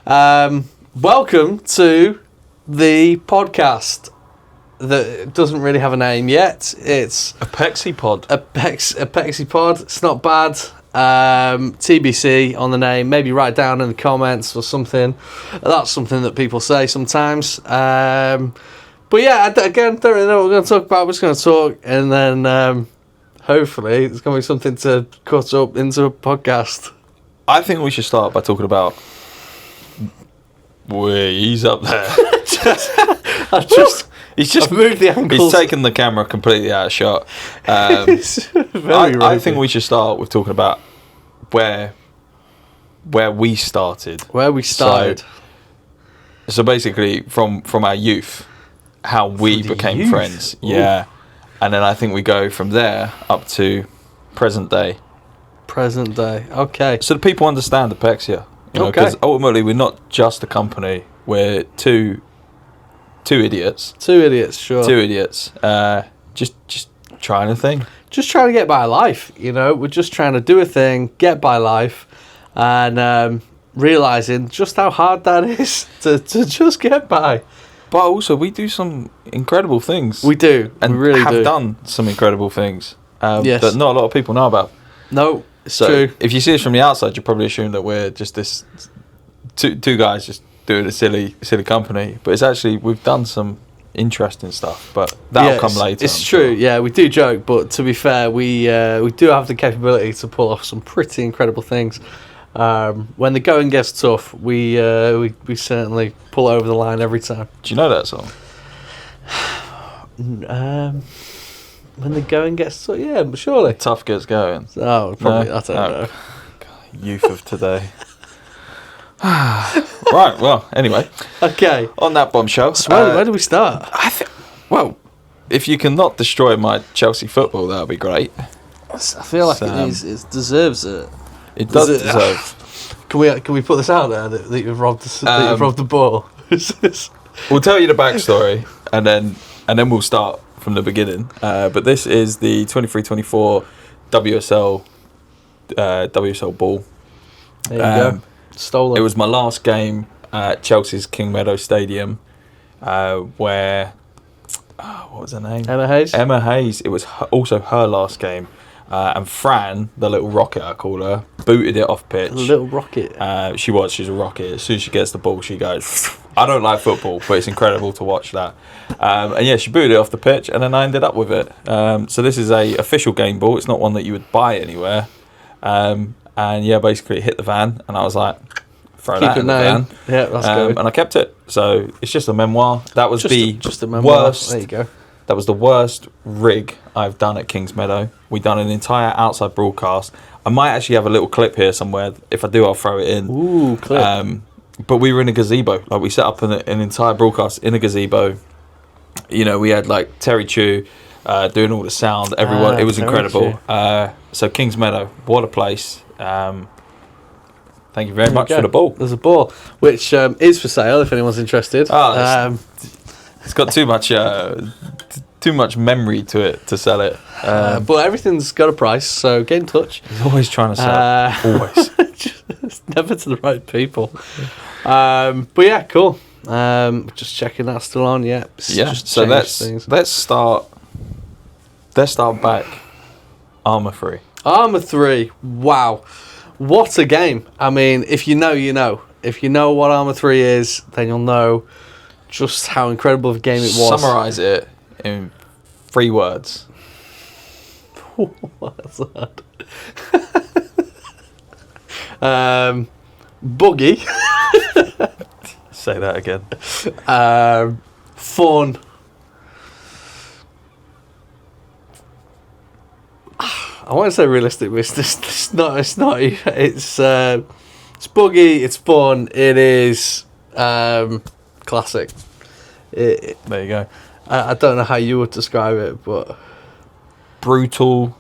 Welcome to the podcast that doesn't really have a name yet. It's APEXIA POD. APEXIA POD. It's not bad. TBC on the name. Maybe write down in the comments or something. That's something that people say sometimes. But yeah, again, don't really know what we're going to talk about. We're just going to talk, and then hopefully it's going to be something to cut up into a podcast. I think we should start by talking about... he's up there. I've moved the angles. He's taken the camera completely out of shot. I think we should start with talking about where we started. Where we started. So basically, from our youth, how we became friends. Ooh. Yeah. And then I think we go from there up to present day. Present day. Okay. So the people understand APEXIA. Because ultimately we're not just a company. We're two idiots. Two idiots, sure. Two idiots. Just trying a thing. Just trying to get by life, We're just trying to do a thing, get by life, and realising just how hard that is to just get by. But also, we do some incredible things. We do. And we really have done some incredible things yes. that not a lot of people know about. No, it's true. If you see us from the outside, you probably assume that we're just this two guys just doing a silly company. But it's actually, we've done some interesting stuff. But that'll come later. It's true. Yeah, we do joke. But to be fair, we do have the capability to pull off some pretty incredible things. When the going gets tough, we certainly pull over the line every time. Do you know that song? When the going gets tough, yeah, but surely. Tough gets going. Oh, probably. No? I don't know. God, youth of today. Right. Well. Anyway. Okay. On that bombshell. So where do we start? Well, if you can not destroy my Chelsea football, that would be great. I feel like it deserves it. It does deserve. Can we put this out there that you've robbed the ball? We'll tell you the backstory and then we'll start from the beginning. But this is the 23-24 WSL ball. There you go. Stolen. It was my last game at Chelsea's King Meadow Stadium, where what was her name? Emma Hayes. Emma Hayes. It was also her last game. And Fran, the little rocket I call her, booted it off pitch. Little rocket. She's a rocket. As soon as she gets the ball, she goes. I don't like football, but it's incredible to watch that. And yeah, she booted it off the pitch, and then I ended up with it. So this is a official game ball. It's not one that you would buy anywhere. And yeah, basically it hit the van, and I was like, throw that in the van. Yeah, that's good. And I kept it. So it's just a memoir. That was just a memoir. Worst. There you go. That was the worst rig I've done at Kings Meadow. We done an entire outside broadcast. I might actually have a little clip here somewhere. If I do, I'll throw it in. Ooh, clip. But we were in a gazebo. Like, we set up an entire broadcast in a gazebo. We had like Terry Chu doing all the sound. Everyone, it was incredible. So Kings Meadow, what a place. Thank you very much for the ball. There's a ball, which is for sale if anyone's interested. It's got too much memory to it to sell it. But everything's got a price, so get in touch. He's always trying to sell. Always. It's never to the right people. But yeah, cool. Just checking that's still on. Yeah. So let's start back. Armour 3. Armour 3. Wow. What a game. I mean, if you know, you know. If you know what Armour 3 is, then you'll know just how incredible of a game it was. Summarise it in 3 words. What's that? Buggy. Say that again. Fun. I want to say realistic, but it's not. It's buggy. It's fun. It is classic. There you go. I don't know how you would describe it, but brutal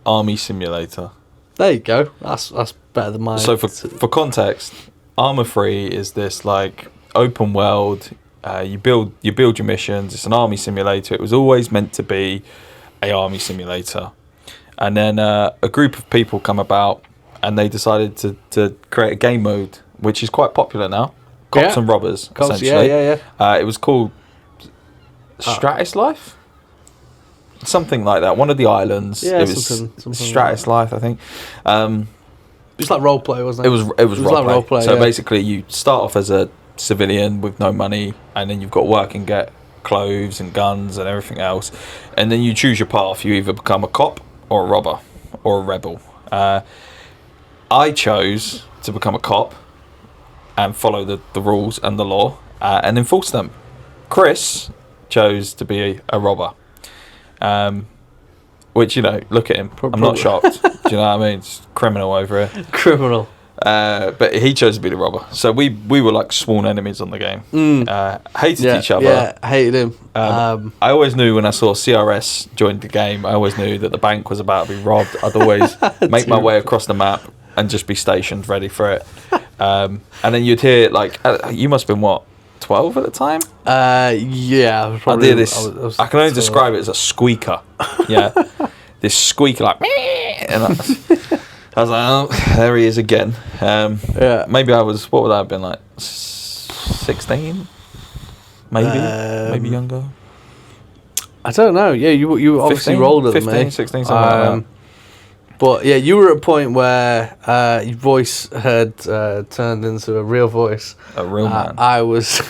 army simulator. There you go. That's better than mine. So for context, Armour 3 is this like open world. You build your missions. It's an army simulator. It was always meant to be a army simulator, and then a group of people come about and they decided to create a game mode which is quite popular now. Cops and Robbers, essentially. Yeah. It was called Stratus Life? Something like that. One of the islands. Yeah, it was something Stratus Life, I think. It's like role play, wasn't it? It was role like play. role play. So basically, you start off as a civilian with no money, and then you've got to work and get clothes and guns and everything else, and then you choose your path. You either become a cop or a robber or a rebel. I chose to become a cop and follow the rules and the law and enforce them. Chris chose to be a robber. Which, you know, look at him. I'm not shocked. Do you know what I mean? It's criminal over here. Criminal. But he chose to be the robber. So we were like sworn enemies on the game. Hated each other. Yeah, hated him. I always knew when I saw CRS joined the game, I always knew that the bank was about to be robbed. I'd always make my way across the map and just be stationed ready for it. And then you'd hear, like, you must have been, what, 12 at the time? Yeah. I did this. I can only describe it as a squeaker. Yeah. This squeaker, like, and I was like, oh, there he is again. Maybe I was, what would I have been, like, 16? Maybe younger. I don't know. Yeah, you were obviously 15, older than 15, me. 16, something like that. But yeah, you were at a point where your voice had turned into a real voice. A real man. I was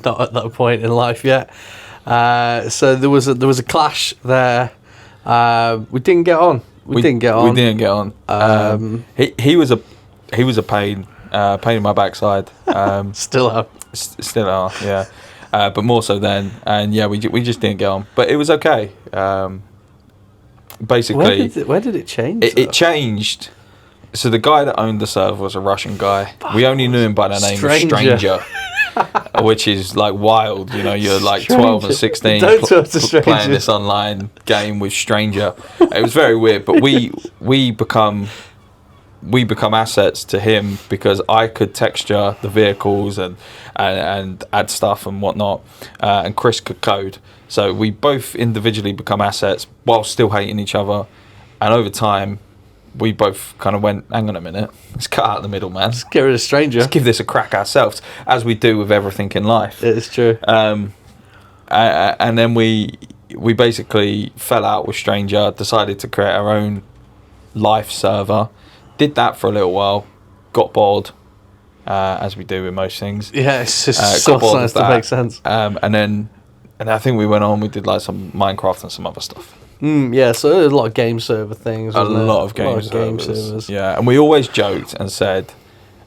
not at that point in life yet. So there was a clash there. We didn't get on. We didn't get on. He was a pain in my backside. Still are. Still are. Yeah. But more so then, and yeah, we just didn't get on. But it was okay. Basically, where did it change? It changed. So the guy that owned the server was a Russian guy. We only knew him by the name of Stranger, which is like wild. You know, you're like 12 and 16 playing this online game with Stranger. It was very weird, but we become assets to him because I could texture the vehicles and add stuff and whatnot, and Chris could code. So we both individually become assets while still hating each other, and over time we both kind of went, hang on a minute, let's cut out the middle, man. Let's get rid of Stranger. Let's give this a crack ourselves, as we do with everything in life. It is true. And then we basically fell out with Stranger, decided to create our own life server. Did that for a little while, got bored, as we do with most things. Yeah, it's just so nice to make sense. And I think we went on, we did like some Minecraft and some other stuff. Yeah, so there's a lot of game server things. A lot of game servers. Yeah, and we always joked and said,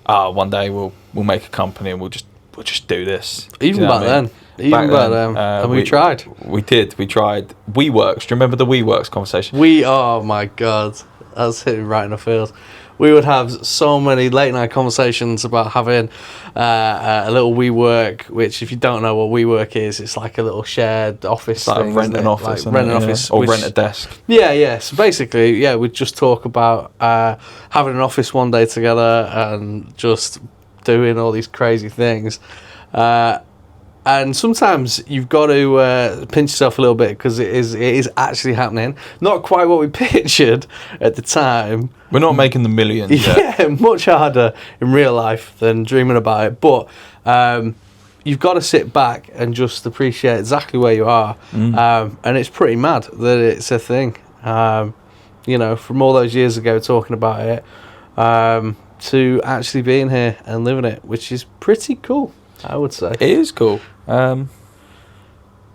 one day we'll make a company and we'll just do this. Even back then. And we tried. We did. We tried. WeWorks. Do you remember the WeWorks conversation? Oh my God. That's hitting right in the feels. We would have so many late night conversations about having a little WeWork, which if you don't know what WeWork is, it's like a little shared office like thing. Rent an office. Like rent an office. Or rent a desk. Yeah. So basically, we'd just talk about having an office one day together and just doing all these crazy things. And sometimes you've got to pinch yourself a little bit because it is actually happening. Not quite what we pictured at the time. We're not making the millions yet. Yeah, much harder in real life than dreaming about it. But you've got to sit back and just appreciate exactly where you are. And it's pretty mad that it's a thing. You know, from all those years ago talking about it to actually being here and living it, which is pretty cool, I would say. It is cool. Wow.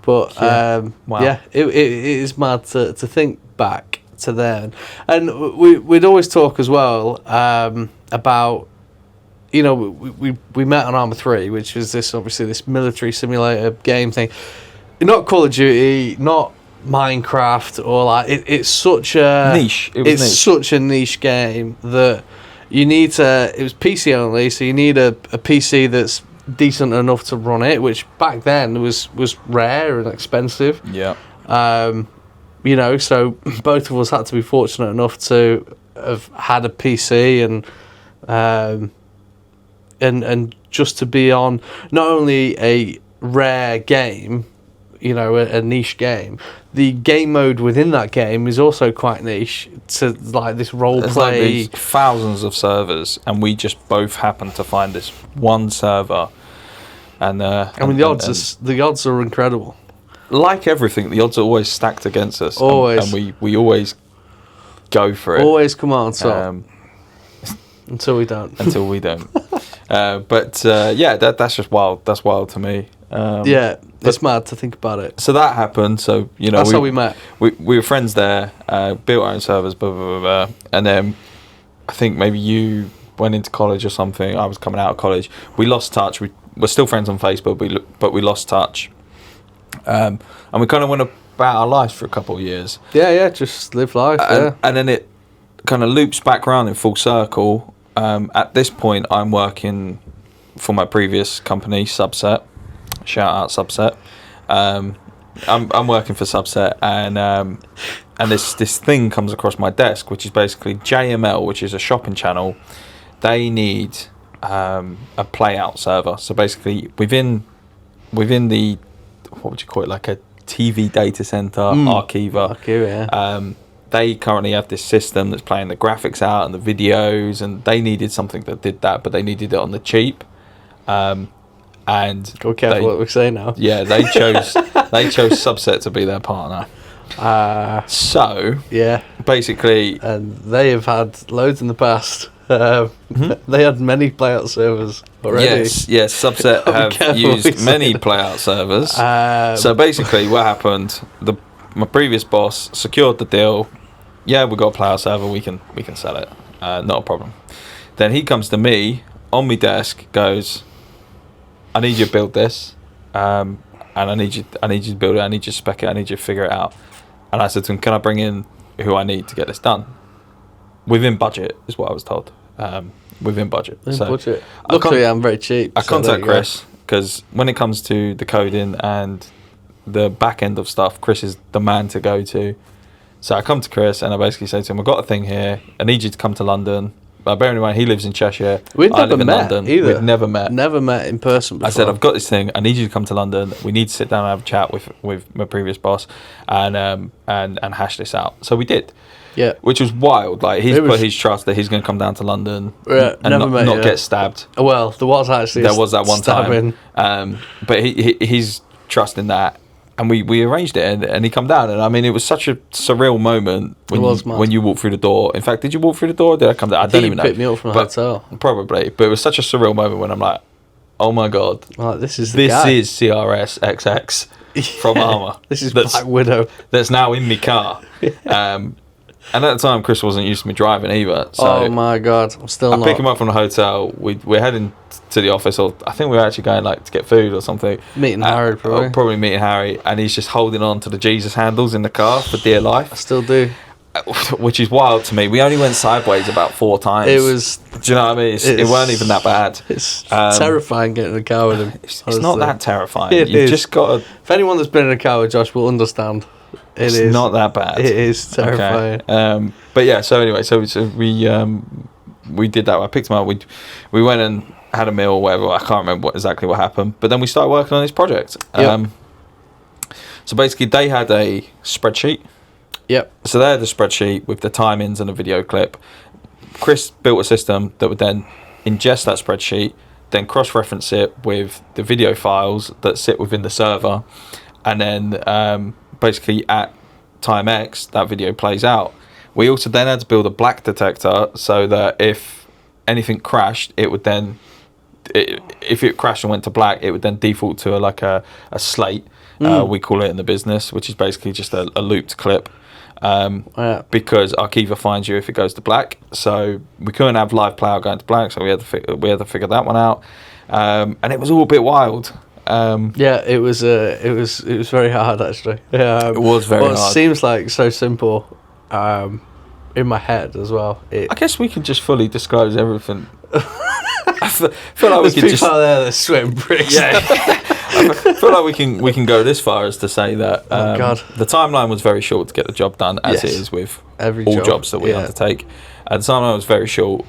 It is mad to think back to then. And we'd always talk as well about, you know, we met on Arma 3, which was this military simulator game thing. Not Call of Duty, not Minecraft, or like it's such a niche. Such a niche game that you need to. It was PC only, so you need a PC that's decent enough to run it, which back then was rare and expensive. Yeah. You know, so both of us had to be fortunate enough to have had a PC and just to be on not only a rare game a niche game, the game mode within that game is also quite niche to like this role There's play. like these thousands of servers, and we just both happen to find this one server. And the odds are incredible. Like everything, the odds are always stacked against us. Always. And we always go for it. Always come on top. Until we don't. Until we don't. But that's just wild. That's wild to me. It's mad to think about it. So that happened. So, that's how we met. We were friends there, built our own servers, blah, blah, blah, blah. And then I think maybe you went into college or something. I was coming out of college. We lost touch. We're still friends on Facebook, but we lost touch. And we kind of went about our lives for a couple of years. Yeah, just live life, And then it kind of loops back around in full circle. At this point, I'm working for my previous company, Subset. Shout out Subset. I'm working for Subset, and this thing comes across my desk, which is basically JML, which is a shopping channel. They need a play out server. So basically, within the, what would you call it, like a TV data center, Archiva. They currently have this system that's playing the graphics out and the videos, and they needed something that did that, but they needed it on the cheap. And go careful what we say now. Yeah, they chose Subset to be their partner. So basically, and they have had loads in the past. They had many playout servers already. Yes, Subset have used many playout servers. So basically, what happened? My previous boss secured the deal. Yeah, we got a playout server. We can sell it. Not a problem. Then he comes to me on my desk, goes, I need you to build this, and I need you to build it. I need you to spec it. I need you to figure it out. And I said to him, can I bring in who I need to get this done? Within budget is what I was told. Within budget. Budget. Luckily, I'm very cheap. I contact Chris, because when it comes to the coding and the back end of stuff, Chris is the man to go to. So I come to Chris and I basically say to him, I've got a thing here. I need you to come to London. But bearing in mind, he lives in Cheshire. We've I never live in met London. either. We've never met. Never met in person before. I said, I've got this thing. I need you to come to London. We need to sit down and have a chat with my previous boss and hash this out. So we did. Yeah. Which was wild. Like, he's put his trust that he's going to come down to London and not get stabbed. Well, there was actually that one stabbing. time. But he's trusting that. And we arranged it, and he come down, and I mean, it was such a surreal moment when you walk through the door. In fact, did you walk through the door? Or did I come down? I don't even know. He picked me up from the hotel. Probably, but it was such a surreal moment when I'm like, oh my god, this is CRS XX from Armour. This is Black Widow. That's now in my car. And at the time, Chris wasn't used to me driving either. So oh my god, I'm still not. I pick him up from the hotel. We're heading to the office, or I think we were actually going to get food or something. Meeting Harry, probably. Probably meeting Harry, and he's just holding on to the Jesus handles in the car for dear life. I still do. Which is wild to me. We only went sideways about 4 times. It was. Do you know what I mean? It weren't even that bad. It's terrifying getting in a car with him. It's not that terrifying. You've just got to. If anyone that's been in a car with Josh will understand. It's not that bad. It is terrifying. Okay. But yeah, so anyway, so we did that. I picked him up. We went and had a meal or whatever. I can't remember exactly what happened. But then we started working on this project. Yep. So basically, they had a spreadsheet. Yep. So they had the spreadsheet with the timings and a video clip. Chris built a system that would then ingest that spreadsheet, then cross-reference it with the video files that sit within the server, and then basically at time X, that video plays out. We also then had to build a black detector so that if anything crashed, it would then, if it crashed and went to black, it would then default to a slate, we call it in the business, which is basically just a looped clip. Because Archiva finds you if it goes to black, so we couldn't have live player going to black, so we had to figure that one out, and it was all a bit wild. It was very hard actually. It was very hard. It seems like so simple in my head as well. I guess we can just fully disclose everything. I feel like there's people out there that sweating bricks. Yeah. I feel like we can go this far as to say that the timeline was very short to get the job done, as it is with all jobs that we undertake. And the timeline was very short.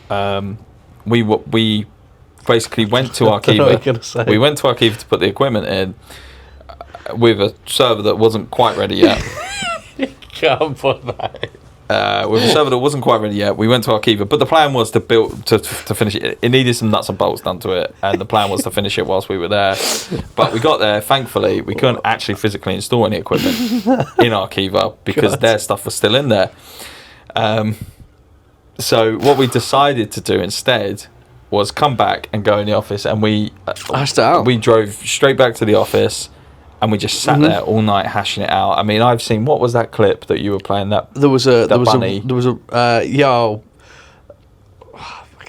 We basically went to Archiva. We went to Archiva to put the equipment in. with a server that wasn't quite ready yet. Can't put that in. With a server that wasn't quite ready yet, we went to Arkiva. But the plan was to finish it. It needed some nuts and bolts done to it, and the plan was to finish it whilst we were there. But we got there. Thankfully, we couldn't actually physically install any equipment in Arkiva because their stuff was still in there. So what we decided to do instead was come back and go in the office, and we hashed it out. We drove straight back to the office. And we just sat there all night hashing it out. I mean, I've seen, what was that clip that you were playing? Fucking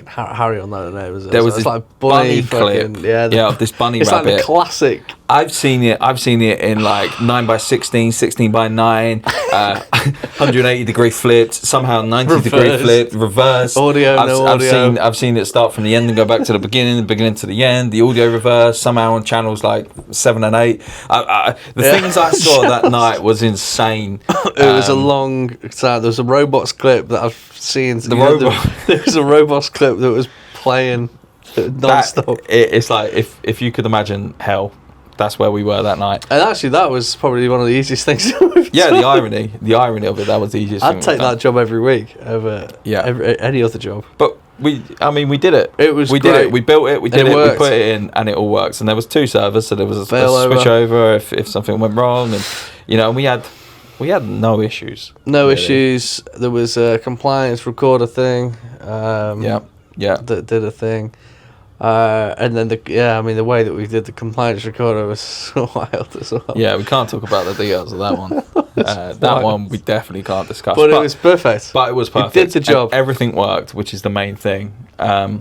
Harry on that name. There was this like bunny clip. Of this bunny it's rabbit. It's like the classic. I've seen it in like 9x16, 16x9, 180-degree flipped, somehow 90-degree flipped, reverse. Audio, audio. I've seen it start from the end and go back to the beginning to the end. The audio reverse, somehow on channels like 7 and 8. Things I saw that night was insane. It was a long time. There was a robots clip that I've seen. There was a robots clip that was playing non-stop. It's like if you could imagine hell. That's where we were that night. And actually, that was probably one of the easiest things. The irony of it, that was the easiest thing. I'd take that job every week over any other job. But we did it. We great. did it. We built it. We did it. Worked. We put it in, and it all works. And there was 2 servers, so there was a Failover. switch over if something went wrong, and and we had no issues. No issues. There was a compliance recorder thing. That did a thing. And then the way that we did the compliance recorder was wild as well. Yeah, we can't talk about the details of that one. That one we definitely can't discuss. But it was perfect. But it was perfect. It did the job. And everything worked, which is the main thing. Wow.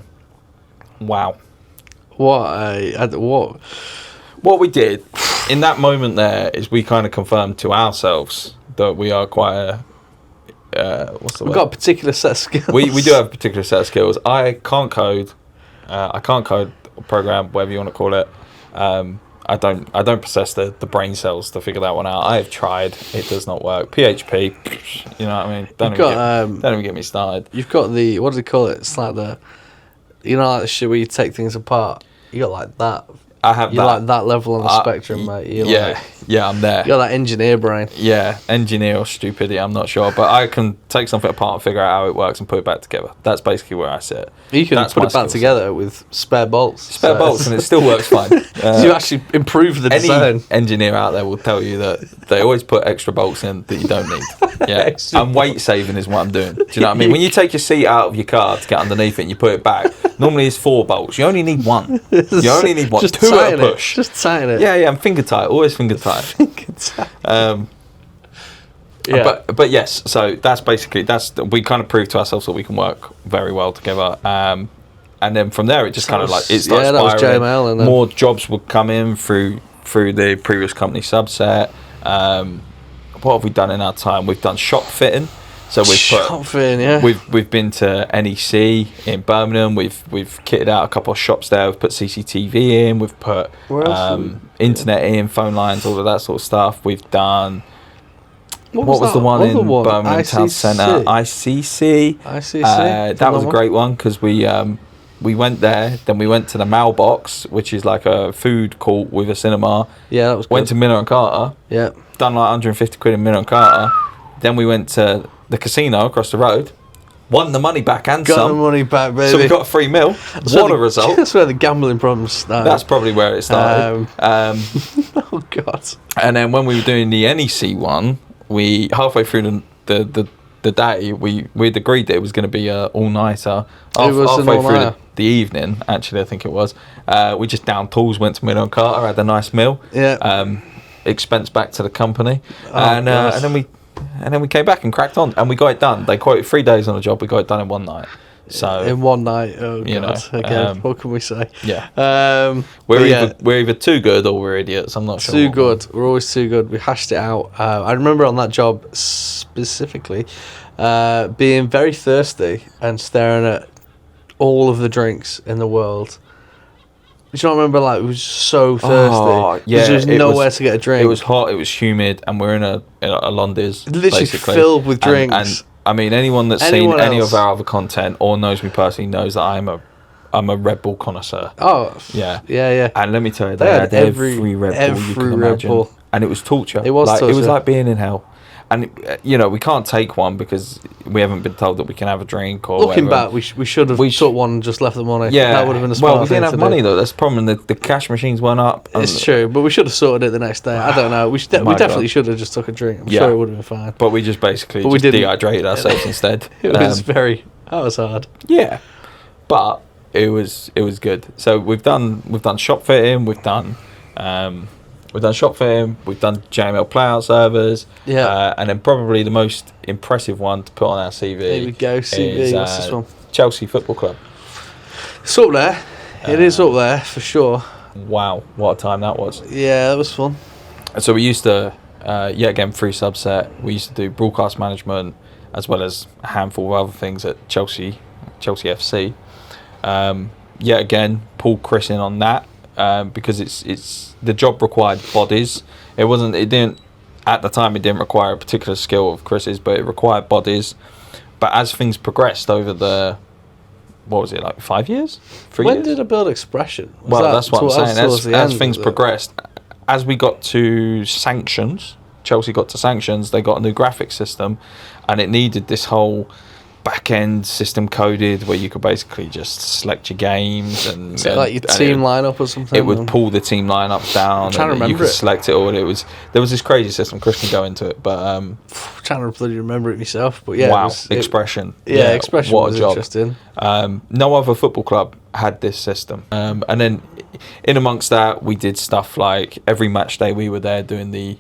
What we did in that moment there is we kind of confirmed to ourselves that we are quite a what's the word? We've got a particular set of skills. We do have a particular set of skills. I can't code. I can't code or program, whatever you want to call it. I don't possess the brain cells to figure that one out. I have tried. It does not work. PHP, you know what I mean? Don't even get me started. You've got the, what do they call it? It's like the, like the shit where you take things apart. You got like that. I have You're that. like that level on the spectrum, mate. I'm there. You got that engineer brain. Yeah, engineer or stupidity, I'm not sure. But I can take something apart and figure out how it works and put it back together. That's basically where I sit. You can put it back together with spare bolts. And it still works fine. So you actually improve the design. Any engineer out there will tell you that they always put extra bolts in that you don't need. Yeah, and weight saving is what I'm doing. Do you know what I mean? When you take your seat out of your car to get underneath it and you put it back, normally it's 4 bolts. You only need 1. You only need 1. Just 2 at a push. Just tighten it. Yeah, and finger tight. Always finger tight. But yes, so that's we kind of proved to ourselves that we can work very well together. And then from there, it just kind of like it started spiraling. And more jobs would come in through the previous company subset. What have we done in our time? We've done shop fitting. So we've been to NEC in Birmingham. We've kitted out a couple of shops there. We've put CCTV in. We've put internet in, phone lines, all of that sort of stuff. We've done. What was the one in Birmingham Town Centre? ICC. That was a great one because we went there. Then we went to the Mailbox, which is like a food court with a cinema. Yeah, that was good. Went to Miller and Carter. Yeah. Done like 150 quid in Miller and Carter. Then we went to the casino across the road, won the money back and got some. the money back, baby. So we got $3 million. What a result! That's where the gambling problems started. That's probably where it started. Oh god! And then when we were doing the NEC one, we halfway through the day we'd agreed that it was going to be an all-nighter. Halfway through the evening, actually, I think it was. We just downed tools, went to Miller and Carter, had a nice meal. Yeah. Expense back to the company, and then we came back and cracked on, and we got it done. They quoted 3 days on a job. We got it done in 1 night. So in 1 night, oh god! Again, what can we say? Yeah, we're either too good or we're idiots. I'm not sure. Too good. We're always too good. We hashed it out. I remember on that job specifically, being very thirsty and staring at all of the drinks in the world. Do you not remember? Like, we were so thirsty. Oh, yeah, there was nowhere to get a drink. It was hot. It was humid, and we're in a Londis, literally basically filled with drinks. And I mean, anyone that's seen any of our other content or knows me personally knows that I'm a Red Bull connoisseur. Oh, yeah. yeah. And let me tell you, they had every Red Bull you can imagine. and it was torture. It was torture. It was like being in hell. And, we can't take one because we haven't been told that we can have a drink or Looking whatever. back, we should have took one and just left the money. Yeah. That would have been a smart Well, we didn't have thing money, to do. though. That's the problem. The cash machines weren't up. It's true, but we should have sorted it the next day. I don't know. We definitely should have just took a drink. I'm sure it would have been fine. But we just basically dehydrated ourselves instead. It was that was hard. Yeah. But it was good. So we've done shop fitting, we've done shop fitting, we've done JML playout servers, and then probably the most impressive one to put on our CV. Here we go, CV. Is, what's this one? Chelsea Football Club. It's up there. It is up there for sure. Wow, what a time that was! Yeah, that was fun. So we used to, again, free subset. We used to do broadcast management as well as a handful of other things at Chelsea FC. Again, pulled Chris in on that because it's the job required bodies. It didn't at the time. It didn't require a particular skill of Chris's, but it required bodies. But as things progressed over the, what was it, like 5 years? 3 years? When did I build Expression? That's what I'm saying. As things progressed. progressed, as we got to sanctions, Chelsea got to sanctions, they got a new graphics system, and it needed this whole back-end system coded where you could basically just select your games and like your team lineup or something. It would pull the team lineups down. I'm trying to remember you could it. select it all. There was this crazy system. Chris can go into it, but I'm trying to bloody remember it myself. But yeah, wow, Expression. Expression what was a job. interesting. No other football club had this system, and then in amongst that, we did stuff like every match day we were there doing the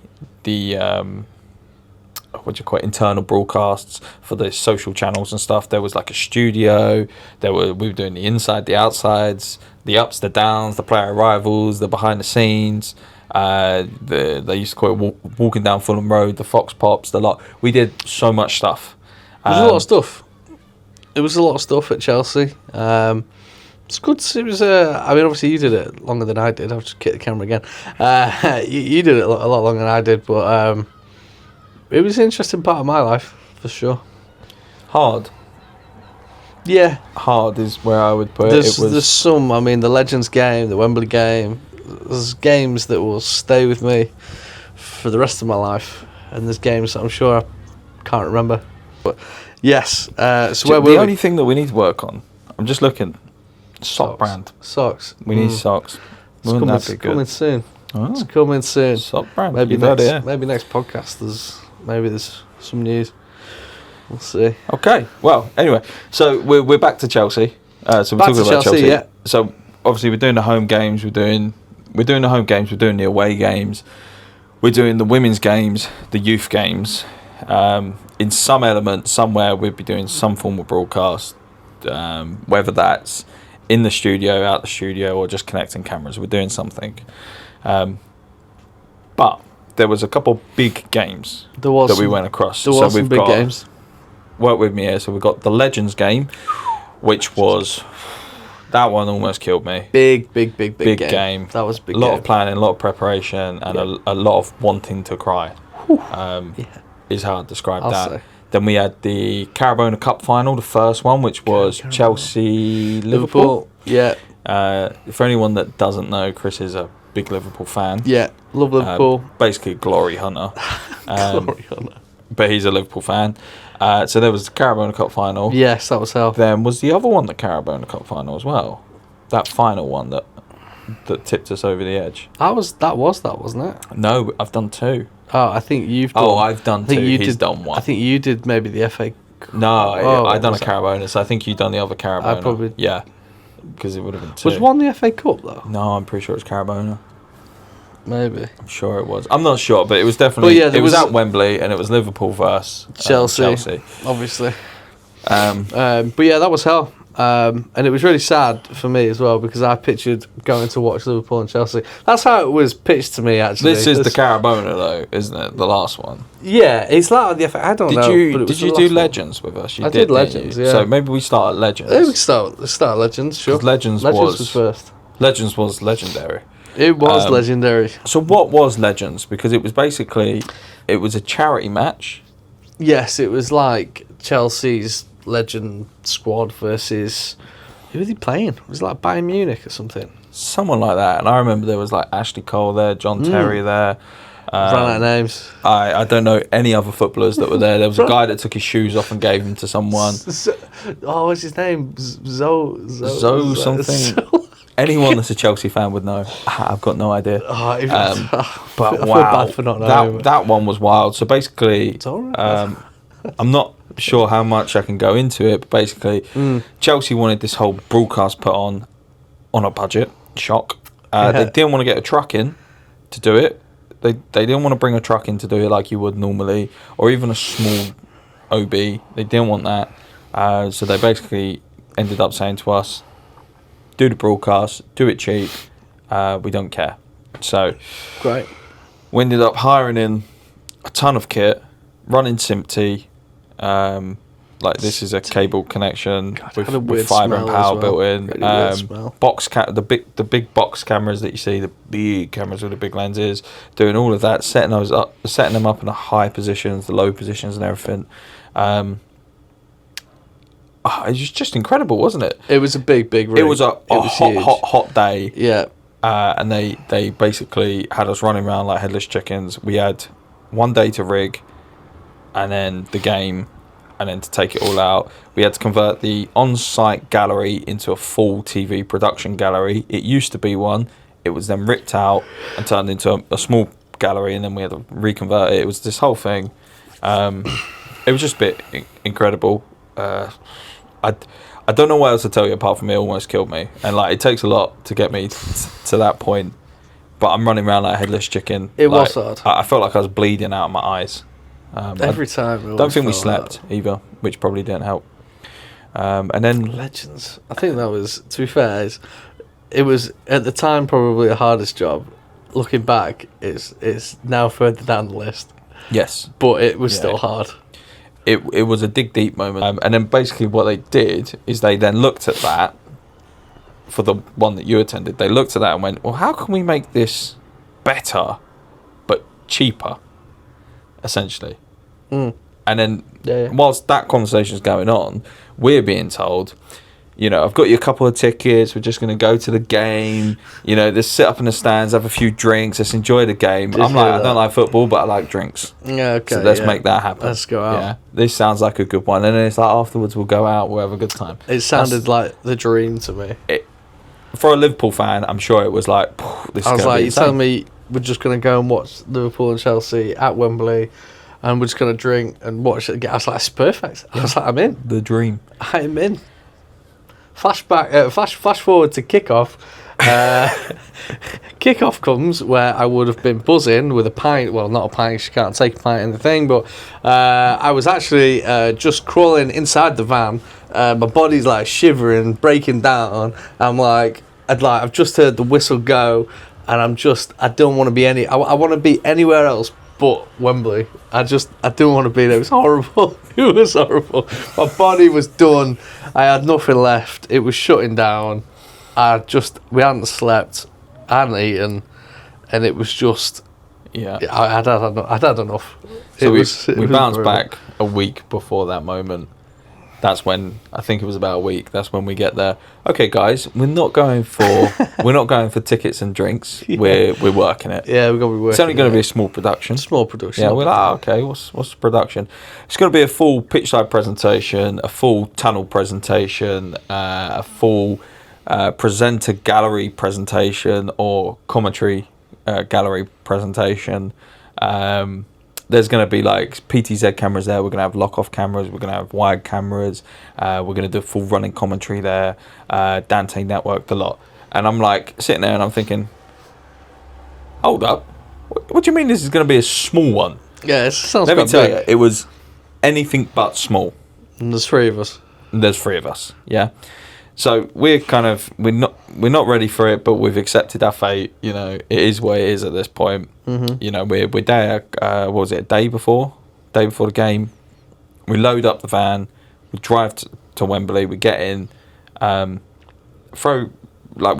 what do you call it, internal broadcasts for the social channels and stuff. There was like a studio. We were doing the inside, the outsides, the ups, the downs, the player arrivals, the behind the scenes. They used to call it walking down Fulham Road, the Fox Pops, the lot. We did so much stuff. It was a lot of stuff. It was a lot of stuff at Chelsea. It's good. It was. I mean, obviously you did it longer than I did. I'll just kick the camera again. You did it a lot longer than I did, but it was an interesting part of my life for sure. Hard. Yeah, hard is where I would put it. There's some. I mean, the Legends game, the Wembley game. There's games that will stay with me for the rest of my life, and there's games that I'm sure I can't remember. But yes, so the only thing that we need to work on, I'm just looking, sock brand. Socks. We need socks. Wouldn't that be good? Coming soon. Oh. It's coming soon. Sock brand. Maybe next podcast. There's some news. We'll see. Okay. Well, anyway, so we're back to Chelsea. So we're talking about Chelsea. Yeah. So obviously we're doing the home games. We're doing the home games. We're doing the away games. We're doing the women's games, the youth games. In some element, somewhere we'd be doing some form of broadcast, whether that's in the studio, out the studio, or just connecting cameras. We're doing something. But there was a couple big games that we went across. There was some big games. Work with me here. So we've got the Legends game, which was... That one almost killed me. Big game. That was a big game. A lot of planning, a lot of preparation, and a lot of wanting to cry. Is how I'd describe that. Say. Then we had the Carabao Cup final, the first one, which was Chelsea-Liverpool. Yeah. For anyone that doesn't know, Chris is a big Liverpool fan. Yeah, love Liverpool. Basically, glory hunter. Glory hunter. But he's a Liverpool fan. So there was the Carabao Cup final. Yes, that was hell. Then was the other one the Carabao Cup final as well. That final one that tipped us over the edge. That was that, wasn't it? No, I've done two. Oh, I think you've done... Oh, I've done two. He's done one. I think you did maybe the FA... No, I done a Carabao, so I think you done the other Carabao. I probably... Yeah, because it would have been two. Was one the FA Cup, though? No, I'm pretty sure it was Carabao. Maybe. I'm sure it was. I'm not sure, but it was definitely... it was at Wembley, and it was Liverpool versus Chelsea. Obviously. But yeah, that was hell. And it was really sad for me as well, because I pictured going to watch Liverpool and Chelsea. That's how it was pitched to me, actually. This is the Carabao, though, isn't it? The last one. Yeah, it's like the FA... I don't know. Did you do Legends with us? I did Legends, yeah. So maybe we start at Legends. We start Legends, sure. Legends was first. Legends was legendary. It was legendary. So what was Legends? Because it was basically... It was a charity match. Yes, it was like Chelsea's legend squad versus... Who were they playing? It was like Bayern Munich or something. Someone like that. And I remember there was like Ashley Cole there, John Terry there. Ran out of names. I don't know any other footballers that were there. There was a guy that took his shoes off and gave them to someone. What's his name? Zoe something. Anyone that's a Chelsea fan would know. I've got no idea. But I feel bad for not knowing. That one was wild. So basically, It's all right. I'm not sure how much I can go into it, but basically, Chelsea wanted this whole broadcast put on a budget. Shock. They didn't want to get a truck in to do it. They didn't want to bring a truck in to do it like you would normally, or even a small OB. They didn't want that. So they basically ended up saying to us, do the broadcast, do it cheap, we don't care. So Great. we ended up hiring in a ton of kit, running SIMT, like this is a cable connection with fibre and power built in. Really The big box cameras that you see, the big cameras with the big lenses, doing all of that, setting them up in the high positions, the low positions, and everything. It was just incredible, wasn't it? It was a big rig. It was a hot day. Yeah. And they basically had us running around like headless chickens. We had one day to rig, and then the game, and then to take it all out. We had to convert the on-site gallery into a full TV production gallery. It used to be one. It was then ripped out and turned into a small gallery, and then we had to reconvert it. It was this whole thing. It was just a bit incredible. I don't know what else to tell you apart from it almost killed me, and like it takes a lot to get me to that point. But I'm running around like a headless chicken. It was hard. I felt like I was bleeding out of my eyes. Every time. Don't think we slept either, which probably didn't help. And then Legends. I think that was, to be fair, it was at the time probably the hardest job. Looking back, it's now further down the list. Yes, but it was still hard. It was a dig deep moment, and then basically what they did is they then looked at that for the one that you attended. They looked at that and went, well, how can we make this better but cheaper, essentially? And then whilst that conversation's going on, we're being told, you know, I've got you a couple of tickets, we're just going to go to the game, you know, just sit up in the stands, have a few drinks, let's enjoy the game. I'm like, I don't like football, but I like drinks. Yeah, okay. So let's make that happen. Let's go out. Yeah, this sounds like a good one. And then it's like, afterwards we'll go out, we'll have a good time. It sounded like the dream to me. For a Liverpool fan, I'm sure it was like, this is I was like, be you telling me we're just going to go and watch Liverpool and Chelsea at Wembley, and we're just going to drink and watch it again. I was like, it's perfect. I was like, I'm in. The dream. I'm in. Flash forward to kickoff. Kickoff comes where I would have been buzzing with a pint. Well, not a pint, you can't take a pint in the thing, but I was actually just crawling inside the van. My body's like shivering, breaking down. I've just heard the whistle go, and I don't want to be I want to be anywhere else but Wembley. I don't want to be there. It was horrible. It was horrible. My body was done. I had nothing left. It was shutting down. We hadn't slept, I hadn't eaten, and it was just, I'd had enough. So we bounced back a week before that moment. That's when, I think it was about a week, that's when we get there. Okay guys, we're not going for tickets and drinks. Yeah. We're working it. Yeah, we're going to be working. It's only going to be a small production. Yeah, we're like, okay, what's the production? It's going to be a full pitch side presentation, a full tunnel presentation, a full presenter gallery presentation or commentary gallery presentation. There's going to be like PTZ cameras there. We're going to have lock-off cameras. We're going to have wide cameras. We're going to do full running commentary there. Dante networked a lot. And I'm like sitting there and I'm thinking, hold up. What do you mean this is going to be a small one? Yeah, it sounds Let me quite tell big. you, it was anything but small. And there's three of us. Yeah. So we're not ready for it, but we've accepted our fate. You know, it is what it is at this point. Mm-hmm. You know, we're there. What was it? A day before the game. We load up the van. We drive to Wembley. We get in. We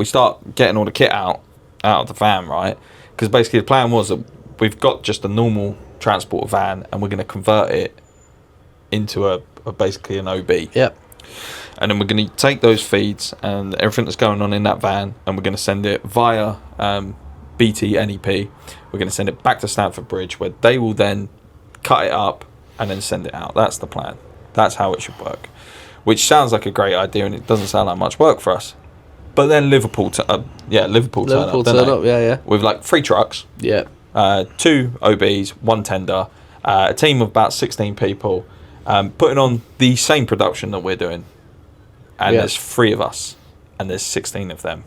start getting all the kit out of the van, right? Because basically the plan was that we've got just a normal transport van, and we're going to convert it into a basically an OB. Yep. And then we're going to take those feeds and everything that's going on in that van, and we're going to send it via BT NEP. We're going to send it back to Stamford Bridge, where they will then cut it up and then send it out. That's the plan. That's how it should work. Which sounds like a great idea, and it doesn't sound like much work for us. But then Liverpool turn up, yeah. with like 3 trucks, 2 OBs, 1 tender, a team of about 16 people, putting on the same production that we're doing. And there's 3 of us, and there's 16 of them.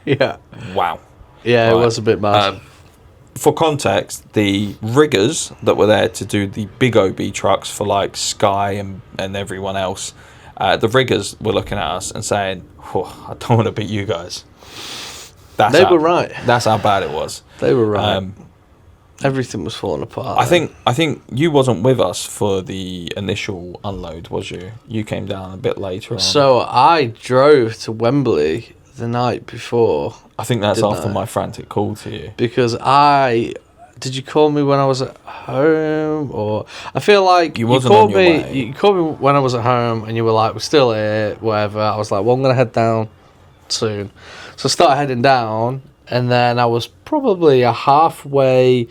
Yeah. Wow. Yeah, right. It was a bit mad. For context, the riggers that were there to do the big OB trucks for like Sky and everyone else, the riggers were looking at us and saying, oh, I don't want to beat you guys. They were right. That's how bad it was. They were right. Everything was falling apart. I think you wasn't with us for the initial unload, was you? You came down a bit later on. So I drove to Wembley the night before. I think that's after my frantic call to you. Because did you call me when I was at home, or I feel like you called me. You called me when I was at home, and you were like, "We're still here, whatever." I was like, "Well, I'm gonna head down soon," so I started heading down, and then I was probably a halfway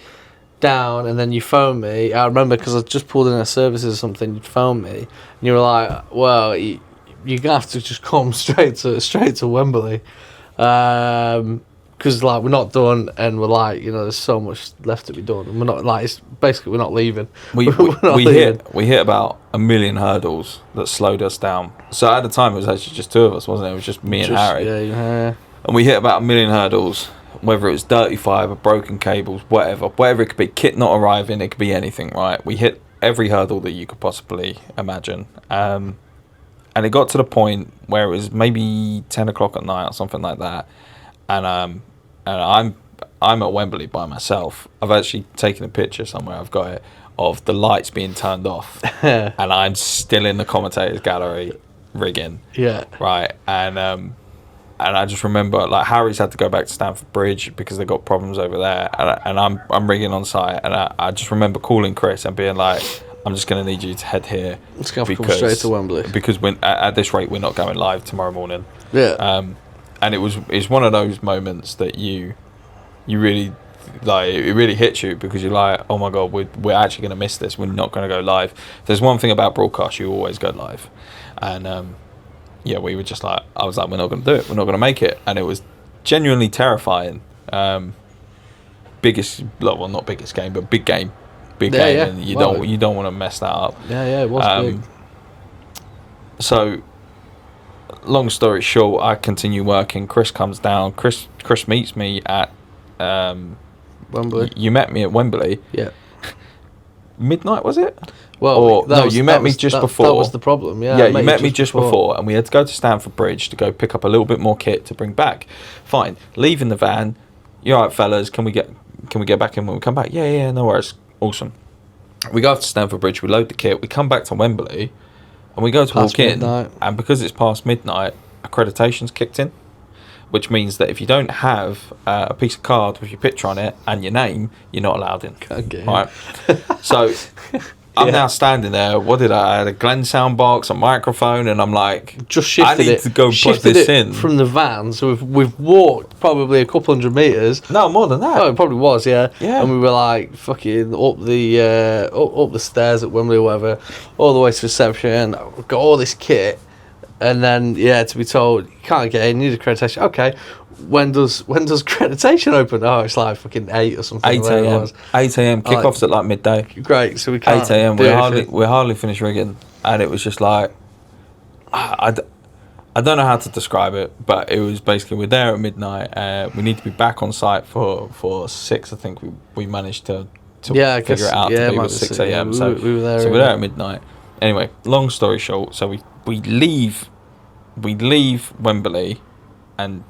down, and then you phoned me. I remember because I just pulled in a services or something. You phoned me, and you were like, "Well, you're gonna have to just come straight to Wembley." Because like we're not done, and we're like, there's so much left to be done, and we're not like, it's basically we're not leaving. We hit about 1 million hurdles that slowed us down. So at the time it was actually just 2 of us, wasn't it? It was just me and Harry. Yeah. And we hit about 1 million hurdles, whether it was dirty fibre, broken cables, whatever it could be, kit not arriving, it could be anything, right? We hit every hurdle that you could possibly imagine. And it got to the point where it was maybe 10 o'clock at night or something like that. And I'm at Wembley by myself. I've actually taken a picture somewhere, I've got it, of the lights being turned off. And I'm still in the commentators gallery rigging. Yeah. Right. And I just remember, like, Harry's had to go back to Stamford Bridge because they got problems over there. And I'm rigging on site. And I just remember calling Chris and being like, I'm just going to need you to head here. Let's go come straight to Wembley. Because at this rate, we're not going live tomorrow morning. Yeah. And it's one of those moments that you really, like, it really hits you because you're like, oh my God, we're actually going to miss this. We're not going to go live. There's one thing about broadcast, you always go live. And we were just like, I was like, we're not going to do it. We're not going to make it. And it was genuinely terrifying. Not biggest game, but big game. Big game. Yeah. And you don't want to mess that up. Yeah, it was big. So, long story short, I continue working. Chris comes down. Chris meets me at Wembley. You met me at Wembley. Yeah. Midnight, was it? Well, you met me just before. That was the problem. Yeah. Yeah, you met me just before, and we had to go to Stamford Bridge to go pick up a little bit more kit to bring back. Fine. Leaving the van. You all right, fellas? Can we get back in when we come back? Yeah. No worries. Awesome. We go up to Stamford Bridge. We load the kit. We come back to Wembley. And we go to walk in, and because it's past midnight, accreditation's kicked in, which means that if you don't have a piece of card with your picture on it and your name, you're not allowed in. Okay. Right. So I'm now standing there. I had a Glen sound box, a microphone, and I'm like, just shifted I need to go put this in from the van. So we've walked probably a couple hundred meters. No, more than that. Oh, it probably was, yeah. Yeah. And we were like fucking up the stairs at Wembley or whatever, all the way to reception. We've got all this kit, and then to be told you can't get in, you need accreditation. Okay. When does accreditation open? Oh, it's like fucking 8 or something. 8 a.m. 8 a.m. Kickoff's at like midday. Great, so we can't. 8 a.m. We're hardly finished rigging, and it was just like I don't know how to describe it, but it was basically we're there at midnight. We need to be back on site for 6. I think we managed to figure it out to be with 6 a.m. So we were there. So we're there at midnight. Anyway, long story short, so we leave Wembley, and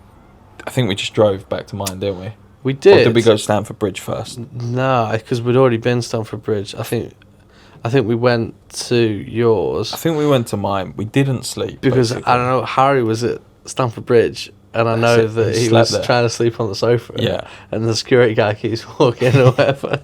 I think we just drove back to mine, didn't we? We did. Or did we go to Stamford Bridge first? No, because we'd already been Stamford Bridge. I think we went to yours. I think we went to mine. We didn't sleep. Because, basically. I don't know, Harry was at Stamford Bridge, and I know that he was trying to sleep on the sofa. Yeah. And the security guy keeps walking or whatever.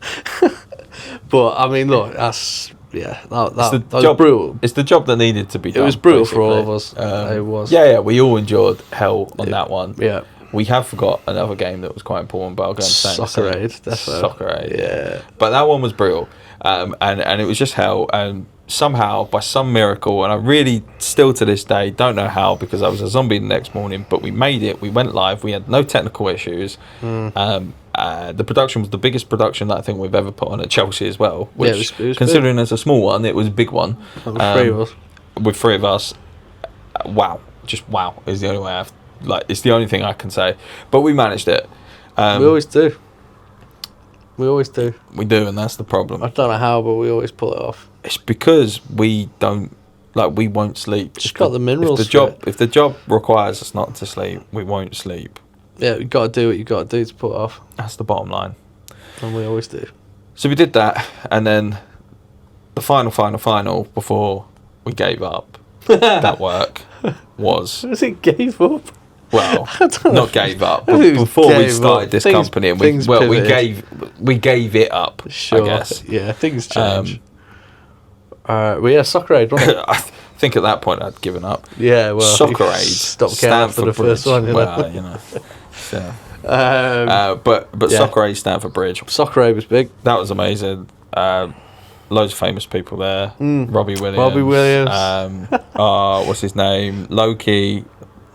But, I mean, look, that's... Yeah, that was brutal. It's the job that needed to be done. It was brutal basically. For all of us. It was. Yeah, we all endured hell on that one. Yeah. We have forgot another game that was quite important, but I'll go and say Soccer Aid, definitely. Soccer Aid. Yeah. But that one was brutal. And it was just hell. And somehow, by some miracle, and I really still to this day don't know how, because I was a zombie the next morning, but we made it. We went live. We had no technical issues. The production was the biggest production that I think we've ever put on at Chelsea as well. Which, it was considering it's a small one, it was a big one. With three of us. Wow. Just wow is the only way it's the only thing I can say. But we managed it. We always do. We always do. We do, and that's the problem. I don't know how, but we always pull it off. It's because we don't, we won't sleep. Just got the minerals. If the job requires us not to sleep, we won't sleep. Yeah, you've got to do what you've got to do to pull it off. That's the bottom line. And we always do. So we did that, and then the final before we gave up that work was... Was it gave up? Well, not gave up, but before we started this company, and we gave it up. Sure. I guess. Yeah, things change. Well, yeah, Soccer Aid, wasn't it? I think at that point I'd given up. Yeah, well, Soccer Aid. Stopped caring after the first one. Well, you know. So. But yeah. Soccer Aid stand for bridge. Soccer Aid was big. That was amazing. Loads of famous people there. Robbie Williams. What's his name? Loki.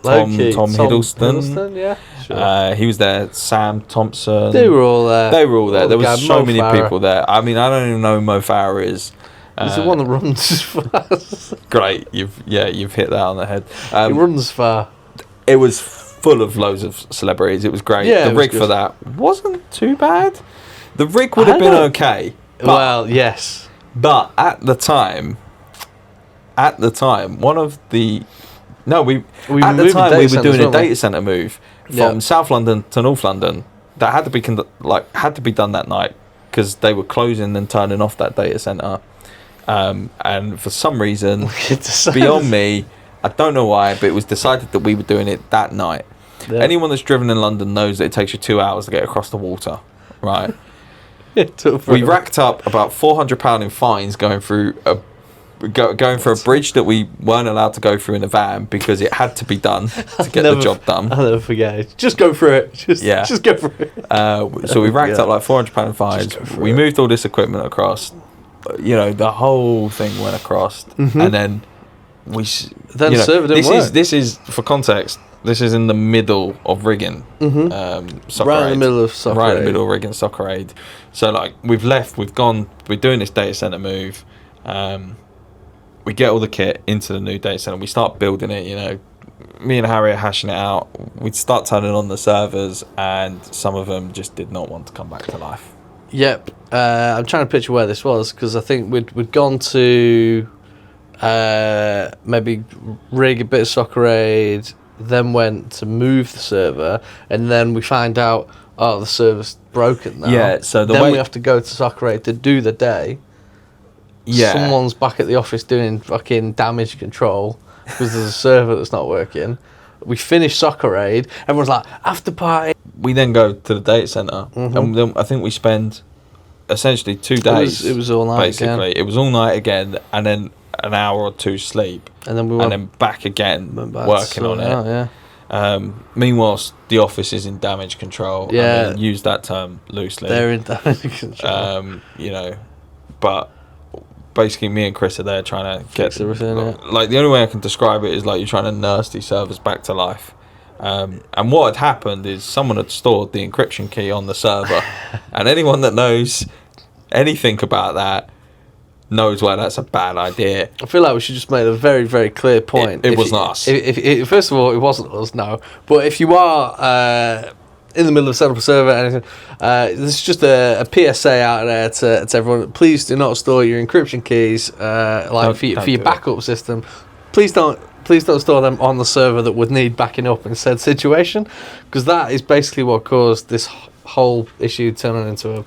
Tom Hiddleston. Yeah. Sure. He was there. Sam Thompson. They were all there. There was so many people there. I mean, I don't even know who Mo Farah is. He's the one that runs fast. Great, you've hit that on the head. He runs far. It was full of loads of celebrities. It was great. Yeah, the rig for that wasn't too bad. The rig would have been okay. Well, yes, but at the time, one of the we were doing a data center move from South London to North London that had to be done that night because they were closing and turning off that data center. And for some reason, beyond me, I don't know why, but it was decided that we were doing it that night. Yeah. Anyone that's driven in London knows that it takes you 2 hours to get across the water, right? We racked up about £400 in fines going through a bridge that we weren't allowed to go through in a van because it had to be done to get the job done. I'll never forget it. Just go through it. Just go through it. So we racked up like £400 in fines. We moved all this equipment across. You know, the whole thing went across, and then server didn't work. This is for context. This is in the middle of rigging. Right in the middle of Soccer Aid. Right in the middle of rigging Soccer Aid. So we've gone. We're doing this data center move. We get all the kit into the new data center. We start building it. You know, me and Harry are hashing it out. We start turning on the servers, and some of them just did not want to come back to life. Yep. I'm trying to picture where this was because I think we'd gone to maybe rig a bit of Soccer Aid, then went to move the server, and then we find out, the server's broken now. Yeah, so we have to go to Soccer Aid to do the day. Yeah. Someone's back at the office doing fucking damage control because there's a server that's not working. We finish Soccer Aid. Everyone's like, after party. We then go to the data center, and then I think we spend essentially 2 days. It was all night. Basically, again. It was all night again, and then an hour or two sleep, and then back again working on it. Yeah. Meanwhile, the office is in damage control. Yeah, I mean, use that term loosely. They're in damage control. You know, but basically, me and Chris are there trying to fix everything. Like the only way I can describe it is like you're trying to nurse these servers back to life. And what had happened is someone had stored the encryption key on the server, and anyone that knows anything about that knows why that's a bad idea. I feel like we should just make a very, very clear point. It wasn't us. If first of all, it wasn't us, no. But if you are in the middle of setting up a server, anything, this is just a PSA out there to everyone. Please do not store your encryption keys for your backup system. Please don't store them on the server that would need backing up in said situation, because that is basically what caused this whole issue turning into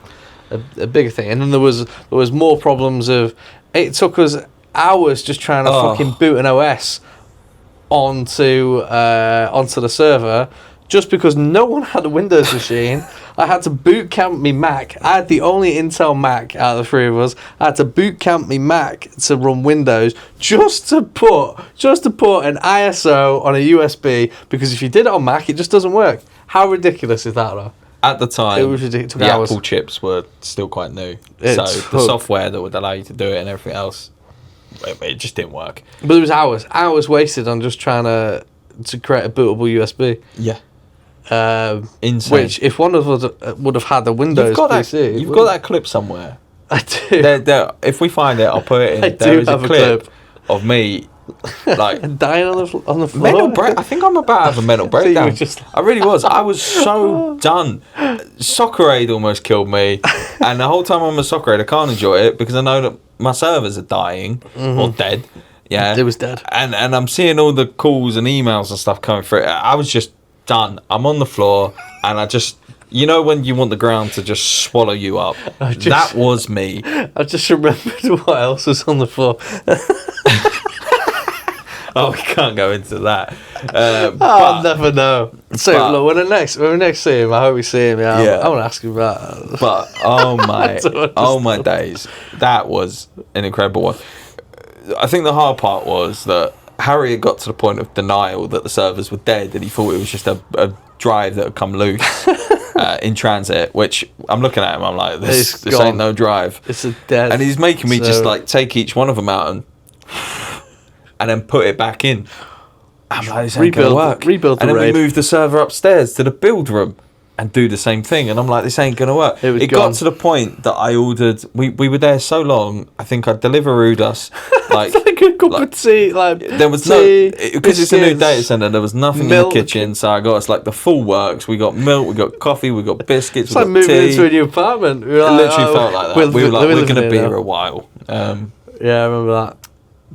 a bigger thing. And then there was more problems of it took us hours just trying to fucking boot an OS onto the server just because no one had a Windows machine. I had to boot camp my Mac. I had the only Intel Mac out of the three of us. I had to boot camp my Mac to run Windows just to put an ISO on a USB, because if you did it on Mac, it just doesn't work. How ridiculous is that, though? At the time, It was ridiculous. the Apple chips were still quite new. So the software that would allow you to do it and everything else, it just didn't work. But it was hours wasted on just trying to create a bootable USB. Yeah. Insane. Which, if one of us would have had a Windows PC... You've got that clip somewhere. I do. If we find it, I'll put it in. There is a clip of me... like dying on the floor. I think I'm about to have a mental breakdown. I really was. I was so done. Soccer Aid almost killed me, and the whole time I'm a Soccer Aid, I can't enjoy it because I know that my servers are dying or dead. Yeah, it was dead. And I'm seeing all the calls and emails and stuff coming through. I was just done. I'm on the floor, and I just. You know when you want the ground to just swallow you up? That was me. I just remembered what else was on the floor. Oh, we can't go into that. I'll never know. So, look, when we next see him, I hope we see him. Yeah, I want to ask him about that. But oh my days, that was an incredible one. I think the hard part was that Harry had got to the point of denial that the servers were dead, and he thought it was just a drive that had come loose in transit. Which I'm looking at him, I'm like, this ain't no drive. It's a dead. And he's making me just like take each one of them out and then put it back in. I'm like, this ain't gonna work. Rebuild the and then RAID. we moved the server upstairs to the build room and do the same thing. And I'm like, this ain't gonna work. It got to the point that I ordered. We were there so long. I think I Deliveroo'd us like a cup of tea. Like there was because it's a new data center. There was nothing in the kitchen, so I got us like the full works. We got milk, we got coffee, we got biscuits. It's like moving into a new apartment. It literally felt like that. We were like, we're gonna be here a while. Yeah, I remember that.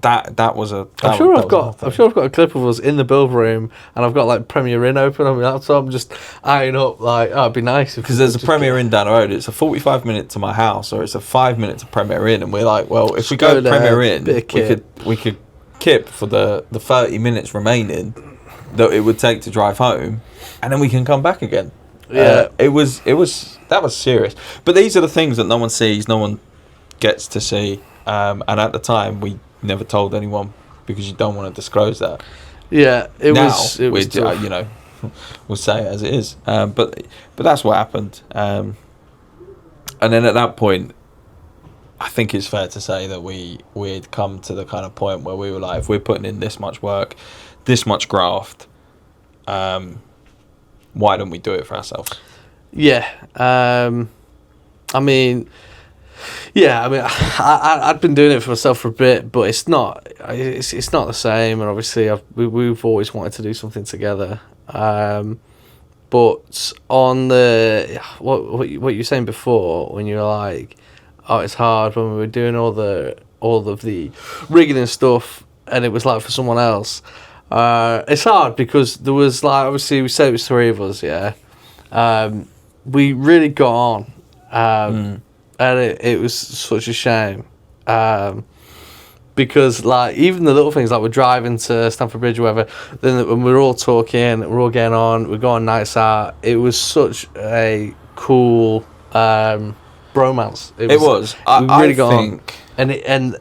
That was a. I'm sure I've got a clip of us in the build room, and I've got like Premiere In open on my laptop. I'm just eyeing up like, it'd be nice because there's a Premiere In down the road. It's a 45-minute to my house, or it's a 5-minute to Premiere In, and we're like, well, if we go Premiere In, we could kip for the 30 minutes remaining that it would take to drive home, and then we can come back again. Yeah, that was serious. But these are the things that no one sees, no one gets to see, and at the time we never told anyone because you don't want to disclose that. Yeah, it was you know, we'll say it as it is. But that's what happened. And then at that point, I think it's fair to say that we'd come to the kind of point where we were like, if we're putting in this much work, this much graft, why don't we do it for ourselves? Yeah, I mean, I'd been doing it for myself for a bit, but it's not the same. And obviously, we've always wanted to do something together. But on the what you were saying before, when you were like, oh, it's hard when we were doing all of the rigging and stuff, and it was like for someone else. It's hard because there was like, obviously we said it was 3 of us, yeah. We really got on. And it was such a shame, because like even the little things like we're driving to Stamford Bridge or whatever, then when we're all talking, we're all getting on, we're going nights out. It was such a cool bromance. It was. I really got on. And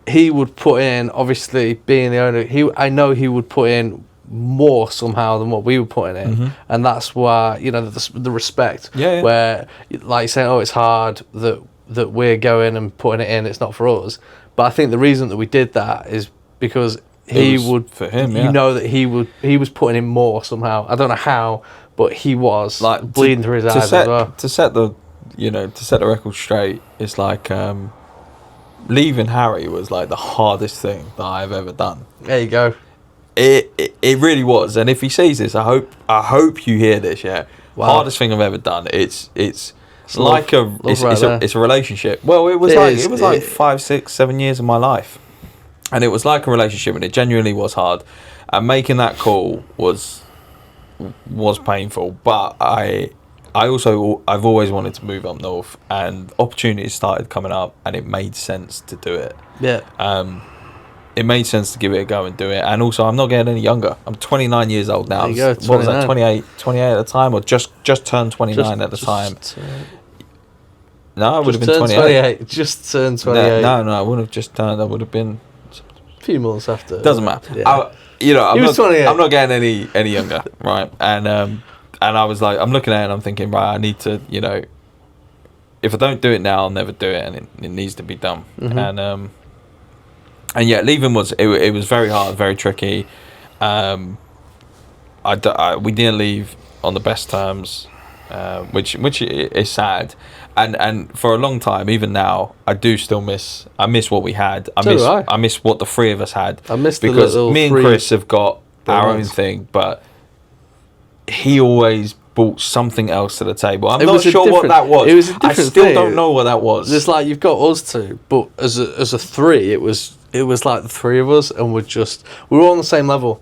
he would put in, obviously being the owner. I know he would put in more somehow than what we were putting in, and that's why, you know, the respect. Yeah. Where like you saying, oh, it's hard that we're going and putting it in, it's not for us. But I think the reason that we did that is because he would, for him, you know, that he was putting in more somehow. I don't know how, but he was like bleeding through his eyes as well. To set the record straight, it's like leaving Harry was like the hardest thing that I've ever done. There you go. It really was, and if he sees this, I hope you hear this. Yeah, wow. Hardest thing I've ever done. It's like it's a relationship. Well, it was like 5, 6, 7 years of my life, and it was like a relationship, and it genuinely was hard. And making that call was painful, but I've always wanted to move up north, and opportunities started coming up, and it made sense to do it. Yeah. It made sense to give it a go and do it. And also, I'm not getting any younger. I'm 29 years old now. There you go, what was that, 28 at the time? Or just turned 29 at the time? No, I would have been 28. Just turned 28. No, I wouldn't have just turned. I would have been a few months after. Doesn't matter. Yeah. I'm not getting any younger, right? And I was like, I'm looking at it and I'm thinking, right, I need to, you know, if I don't do it now, I'll never do it, and it needs to be done. And yeah, leaving was it was very hard, very tricky. We didn't leave on the best terms, which is sad. And for a long time, even now, I miss what we had. I miss what the three of us had. I miss because the me and Chris have got our own thing, but he always brought something else to the table. I'm not sure what that was. It was a different I still thing. don't know what that was. It's like you've got us two, but as a three, it was like the three of us, and we're all on the same level.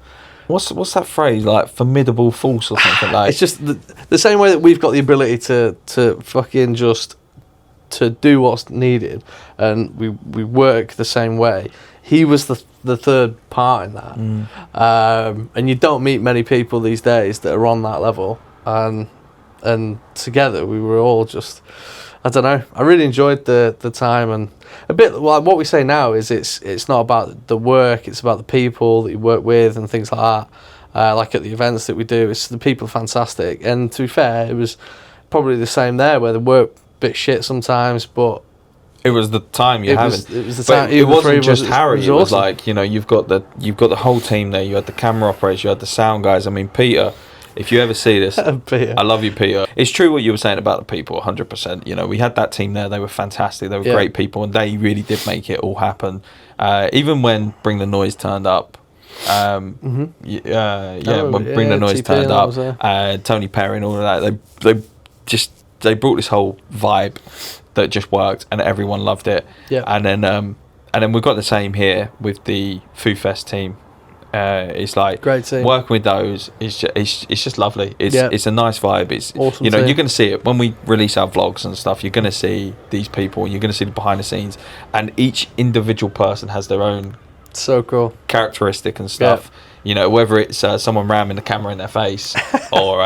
What's that phrase, like formidable force or something like? It's just the same way that we've got the ability to fucking just to do what's needed, and we work the same way. He was the third part in that, and you don't meet many people these days that are on that level, and together we were all just, I don't know. I really enjoyed the time, and a bit like what we say now is it's not about the work, it's about the people that you work with and things like that. Like at the events that we do, it's the people are fantastic. And to be fair, it was probably the same there, where the work a bit shit sometimes, but it was the time it was the time. It wasn't just Harry. It was awesome. Like, you know, you've got the whole team there. You had the camera operators, you had the sound guys. I mean, Peter. If you ever see this, I love you, Peter. It's true what you were saying about the people, 100%. You know, we had that team there. They were fantastic. They were great people, and they really did make it all happen. Even when Bring the Noise turned up, when Bring the Noise turned up, Tony Perry and all of that, they brought this whole vibe that just worked, and everyone loved it. Yeah. And then we've got the same here with the Foo Fest team. It's like great team. Working with those it's just lovely. It's a nice vibe. It's awesome. You know, you're going to see it when we release our vlogs and stuff. You're going to see these people. You're going to see the behind the scenes, and each individual person has their own so cool characteristic and stuff. You know, whether it's someone ramming the camera in their face or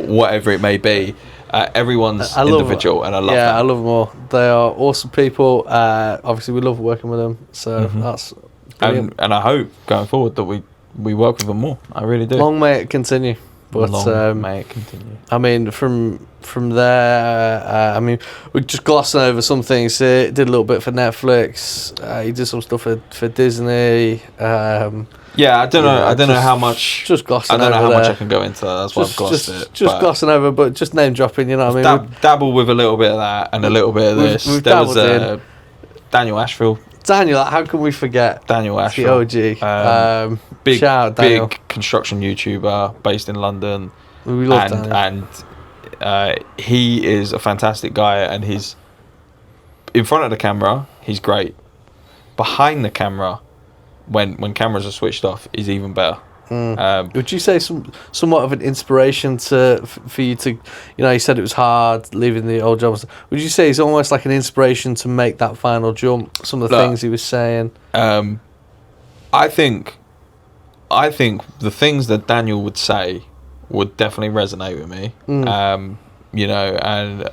whatever it may be. Everyone's individual, and I love that. Yeah, I love them all. They are awesome people. Obviously, we love working with them, so that's brilliant. And I hope going forward that we work with them more. I really do. Long may it continue. But long may it continue. I mean, from there, I mean, we're just glossing over some things. He did a little bit for Netflix. He did some stuff for Disney. Yeah, I don't know how much. Just glossing over. I don't know how much I can go into that. That's why I've glossed it. Just glossing over, but just name dropping. You know what I mean? Dabble with a little bit of that and a little bit of this. There was Daniel Ashfield. Daniel, how can we forget? Daniel Ashfield, the OG. Big construction YouTuber based in London. We love Daniel. And he is a fantastic guy, and he's in front of the camera. He's great. Behind the camera, when cameras are switched off, is even better. Would you say somewhat of an inspiration for you to, you know, you said it was hard leaving the old jobs. Would you say it's almost like an inspiration to make that final jump? Some of the things he was saying. I think the things that Daniel would say would definitely resonate with me. You know, and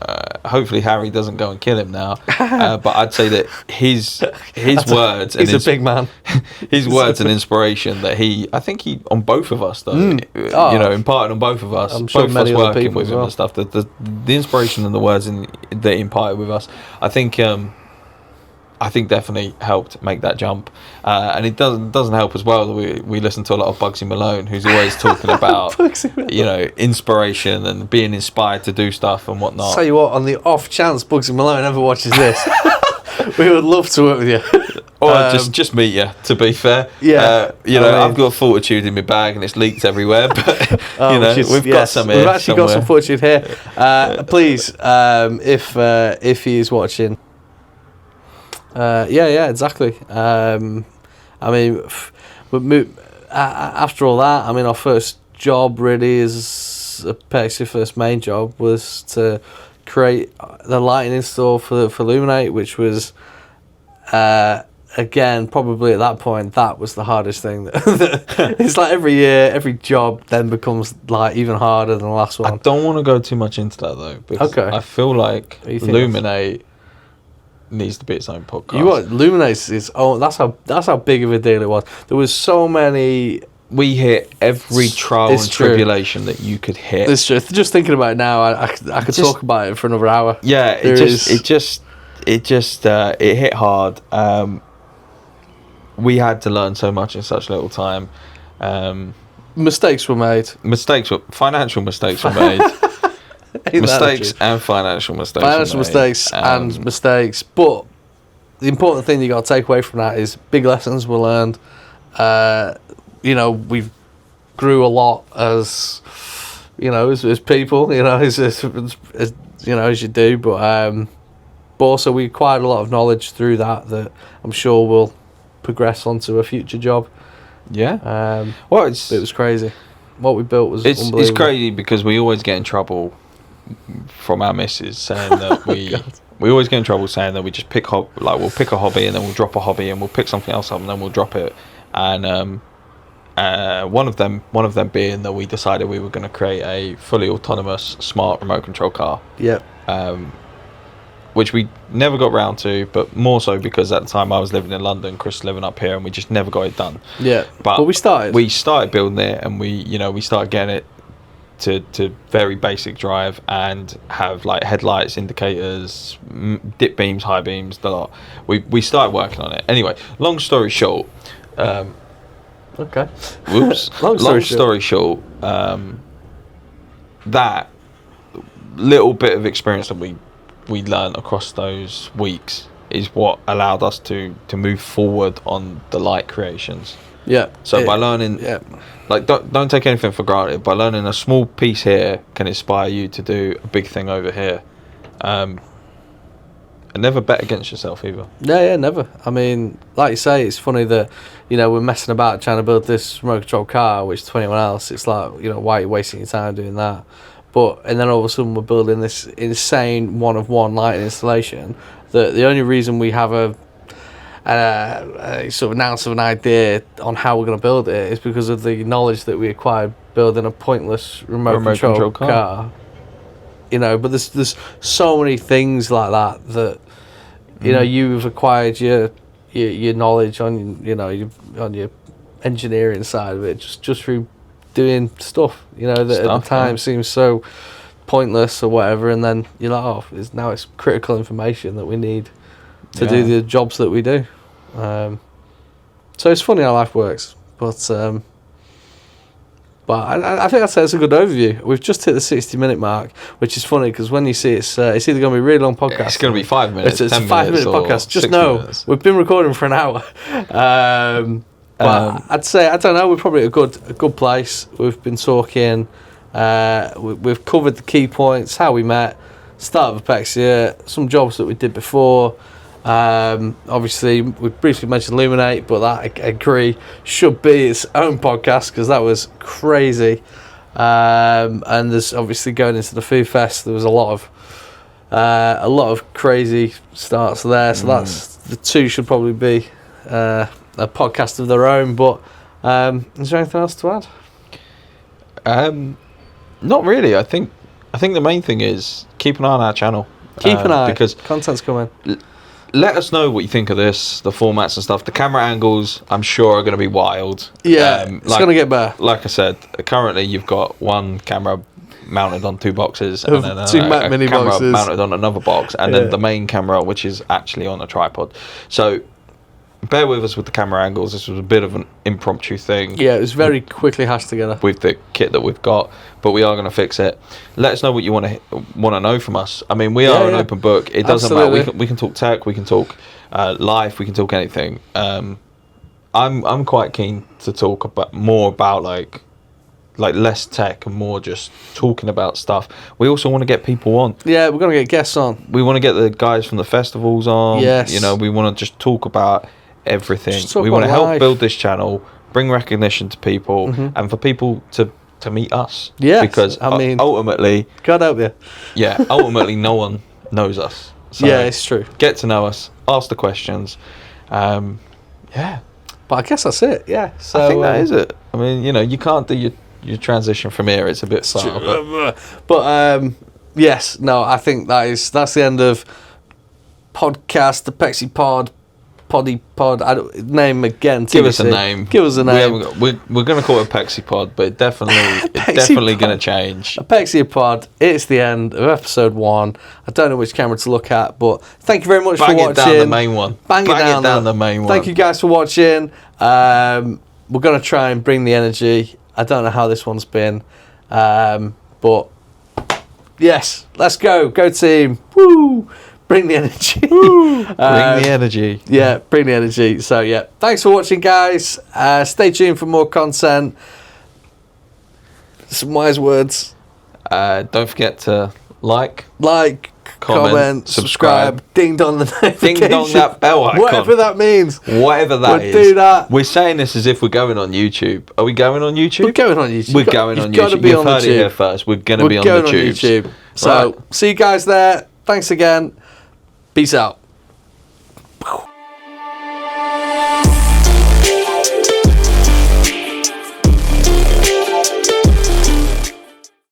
hopefully Harry doesn't go and kill him now. But I'd say that his words, he's a big man. His words and inspiration that I think he on both of us though. You know, imparted on both of us. I'm sure both many of us other working people with as him well. and stuff. The inspiration and the words that he imparted with us, I think definitely helped make that jump, and it doesn't help as well that we listen to a lot of Bugsy Malone, who's always talking about you know, inspiration and being inspired to do stuff and whatnot. Tell you what, on the off chance Bugsy Malone ever watches this, we would love to work with you. Or just meet you. To be fair, you know, I've got Fortitude in my bag and it's leaked everywhere, but you know, we've got some here. We've actually got some Fortitude here. Please, if he is watching. Yeah, exactly. I mean, after all that, I mean, our first job really is APEXIA first main job was to create the lighting install for Illuminate, which was again probably at that point that was the hardest thing. It's like every year, every job then becomes like even harder than the last one. I don't want to go too much into that though, because I feel like Illuminate needs to be its own podcast. Illuminate is that's how big of a deal it was. There was so many we hit every trial it's and true. tribulation that you could hit. It's true. Just thinking about it now, I could talk about it for another hour. Yeah, it hit hard. We had to learn so much in such little time. Mistakes were made. Financial mistakes were made. Mistakes and financial mistakes. Financial mistakes and mistakes. But the important thing you got to take away from that is big lessons were learned. We grew a lot as people. As you do. But also we acquired a lot of knowledge through that I'm sure will progress onto a future job. Yeah. It was crazy. What we built was unbelievable. It's crazy because we always get in trouble from our missus saying that we always get in trouble saying that we just we'll pick a hobby and then we'll drop a hobby and we'll pick something else up and then we'll drop it. And one of them being that we decided we were going to create a fully autonomous smart remote control car. Yep. Which we never got round to, but more so because at the time I was living in London, Chris living up here, and we just never got it done. Yeah, but we started building it, and we started getting it to very basic drive and have like headlights, indicators, dip beams, high beams, the lot. We started working on it. Anyway, long story short. Okay. Whoops. long story short. That little bit of experience that we learned across those weeks is what allowed us to move forward on the light creations. Yeah. So by learning, don't take anything for granted. By learning a small piece here can inspire you to do a big thing over here. And never bet against yourself either. Yeah, never. I mean, like you say, it's funny that we're messing about trying to build this remote control car, which to anyone else, it's like why are you wasting your time doing that? And then all of a sudden we're building this insane one-of-one lighting installation that the only reason we have a sort of an ounce of an idea on how we're going to build it is because of the knowledge that we acquired building a pointless remote control car. But there's so many things like that you've acquired your knowledge on your engineering side of it just through doing stuff that at the time seems so pointless or whatever, and then you're like, now it's critical information that we need to do the jobs that we do. So it's funny how life works, but I think I'd say it's a good overview. We've just hit the 60-minute mark, which is funny because when you see it's either going to be a really long podcast. It's going to be 5 minutes. It's a 5-minute podcast. Just know we've been recording for an hour. But I'd say, I don't know, we're probably at a good place. We've been talking, we've covered the key points, how we met, start of APEXIA, some jobs that we did before. Obviously, we briefly mentioned Illuminate, but that, I agree, should be its own podcast because that was crazy. And there's obviously going into the Food Fest, there was a lot of crazy starts there. So that's the two should probably be a podcast of their own. But is there anything else to add? Not really. I think the main thing is keep an eye on our channel. Keep an eye because content's coming. Let us know what you think of this, the formats and stuff. The camera angles, I'm sure, are going to be wild. Yeah, it's going to get better. Like I said, currently you've got one camera mounted on two boxes, and then two Mac Mini camera boxes mounted on another box, and then the main camera, which is actually on a tripod. So bear with us with the camera angles. This was a bit of an impromptu thing. Yeah, it was very quickly hashed together with the kit that we've got, but we are going to fix it. Let us know what you want to know from us. I mean, we are an open book. It doesn't matter. We can talk tech, we can talk life, we can talk anything. I'm quite keen to talk more about like less tech and more just talking about stuff. We also want to get people on. Yeah, we're going to get guests on. We want to get the guys from the festivals on. Yes. We want to just talk about everything. We want to help build this channel, bring recognition to people, and for people to meet us. Yeah, because ultimately, God help you. Yeah, ultimately, no one knows us. So yeah, it's true. Get to know us, ask the questions. Yeah, but I guess that's it. Yeah, so I think that is it. I mean, you can't do your transition from here. It's a bit far, but yes, no, I think that's the end of podcast, the APEXIA Pod Poddy Pod. Name again. Give us a name. Give us a name. We're going to call it APEXIA Pod, but it's definitely going to change. APEXIA Pod. It's the end of episode 1. I don't know which camera to look at, but thank you very much for watching. Bang it down the main one. Bang it down the main one. Thank you guys for watching. We're going to try and bring the energy. I don't know how this one's been, but yes, let's go. Go team. Woo! Bring the energy. Bring the energy. Yeah, bring the energy. So yeah, thanks for watching, guys. Stay tuned for more content. Some wise words. Don't forget to like, comment, subscribe, ding dong the notification. ding dong that bell icon. Whatever that means. Whatever that we'll is. do that. We're saying this as if we're going on YouTube. Are we going on YouTube? We're going on YouTube. We're going on YouTube. Be You've on heard the it here first. We're going to be on the tubes. YouTube. So, see you guys there. Thanks again. Peace out.